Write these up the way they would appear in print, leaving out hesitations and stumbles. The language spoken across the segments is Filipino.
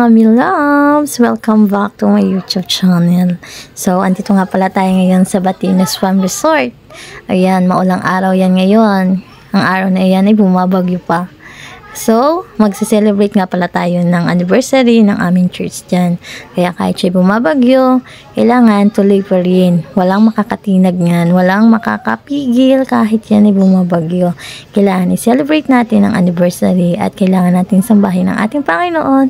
mga milabs! Welcome back to my YouTube channel. So, andito nga pala tayo ngayon sa Batines Farm Resort. Ayan, maulang araw yan ngayon. Ang araw na yan ay bumabagyo pa. So, magse-celebrate nga pala tayo ng anniversary ng aming church dyan. Kaya kahit siya bumabagyo, kailangan tuloy pa rin. Walang makakatinag nyan, walang makakapigil kahit yan ay bumabagyo. Kailangan i-celebrate natin ang anniversary at kailangan natin sambahin ang ating Panginoon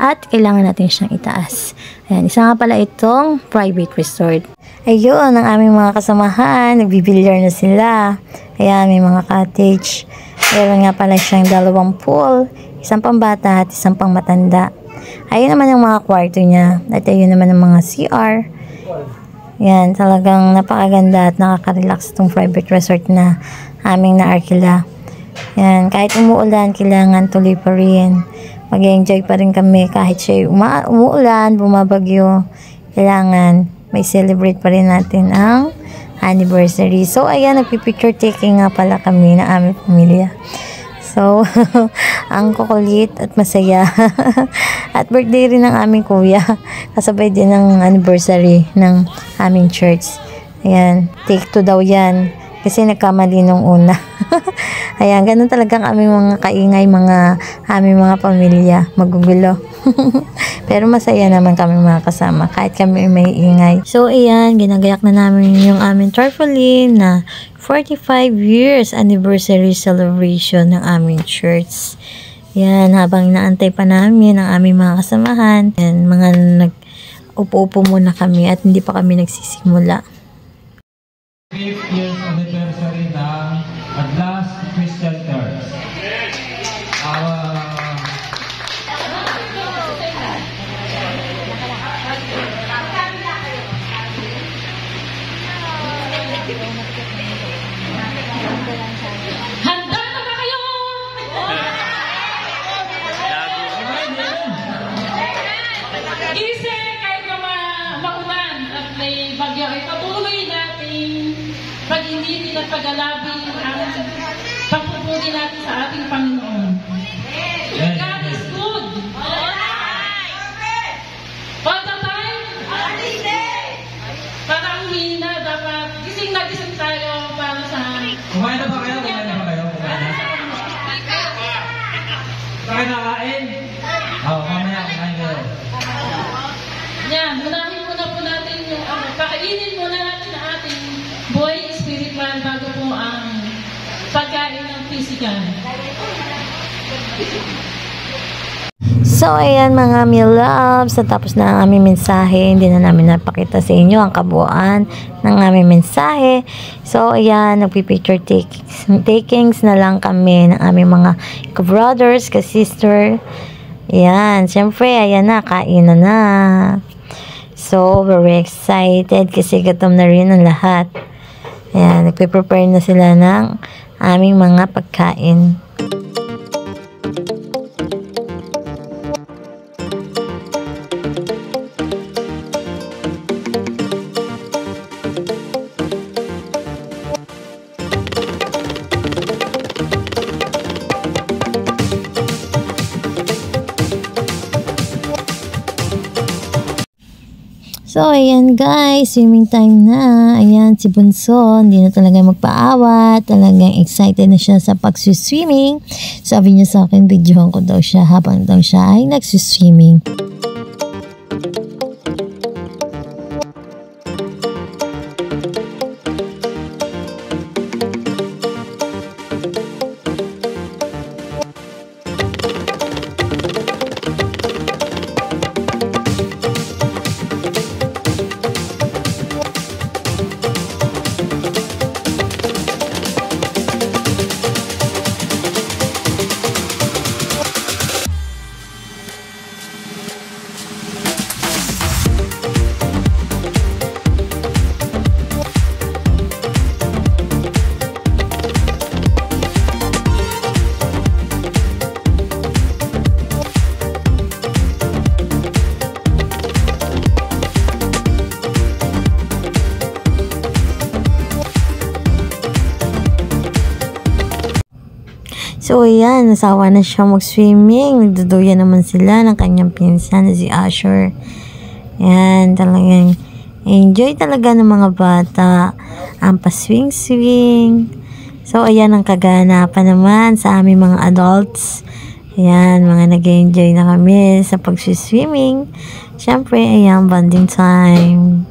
at kailangan natin siyang itaas. Ayan, isa nga pala itong private resort. Ayun, ang aming mga kasamahan, nagbibilyar na sila. Ayan, may mga cottage. Meron nga pala siyang 2 pool, isang pambata at isang pangmatanda. Ayun naman ang mga kwarto niya. At ayun naman ang mga CR. Yan, talagang napakaganda at nakaka-relax itong private resort na aming naarkila. Yan, kahit umuulan, kailangan tuloy pa rin. Mag-enjoy pa rin kami kahit siya umuulan, bumabagyo. Kailangan may celebrate pa rin natin ang anniversary. So, ayan, nagpipicture taking nga pala kami na aming pamilya. So, ang kukulit at masaya. At birthday rin ng aming kuya. Kasabay din ng anniversary ng aming church. Ayan, take 2 daw yan. Kasi nagkamali nung una. Ayan, ganun talagang aming mga kaingay, aming mga pamilya. Magugulo. Pero masaya naman kami mga kasama kahit kami may ingay. So ayan, ginagayak na namin yung aming tarpaulin na 45 years anniversary celebration ng aming church. Yan, habang inaantay pa namin ang aming mga kasamahan, yan, mga nag-upo-upo muna kami at hindi pa kami nagsisimula. 5th years anniversary ng Atlas Christian Church. Handa na ba kayo? Gising kahit na maulan at may bagyo ay patuloy natin pag-inilin at pag-alabing ang pagpupuri natin sa ating Panginoon. God is good. All the time? Parang hina, dapat gising na gising tayo para sa... Kumain na ba kayo? Kumain na ba kayo? Saka nakain? Oo, mamaya kumain kayo. Yan, unahin muna po natin yung pakainin muna natin ang ating buhay spiritual bago po ang pagkain ng physical. So, ayan mga milabs, natapos na ang aming mensahe. Hindi na namin napakita sa inyo ang kabuuan ng aming mensahe. So, ayan, nagpipicture takings na lang kami ng aming mga ka-brothers, ka-sister. Ayan, syempre, ayan na, kain na. So, very excited kasi gutom na rin ang lahat. Ayan, nagpiprepare na sila ng aming mga pagkain. So, ayan guys, swimming time na. Ayan, si Bunso, hindi na talaga magpaawat. Talagang excited na siya sa pag-swimming. Sabi niya sa akin, videohan ko daw siya habang daw siya ay nag-swimming. So, ayan, nasawa na siya mag-swimming. Nagduduyan naman sila ng kanyang pinsan na si Asher. Ayan, talagang enjoy talaga ng mga bata ang paswing-swing. So, ayan ang kaganapan naman sa aming mga adults. Ayan, mga nag-enjoy na kami sa pag-swimming. Siyempre, ayan, bonding time.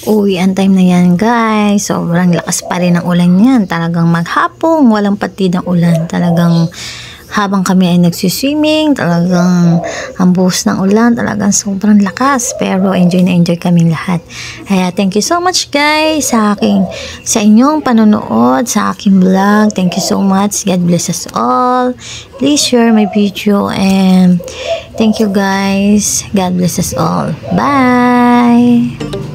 Uwi ang time na yan guys. Sobrang lakas pa rin ang ulan yan. Talagang maghapong, walang patid ng ulan. Talagang habang kami ay nagsiswimming, talagang ang buhos ng ulan, talagang sobrang lakas. Pero enjoy na enjoy kaming lahat. Kaya thank you so much guys sa inyong panonood sa aking vlog. Thank you so much. God bless us all. Please share my video and thank you guys. God bless us all. Bye!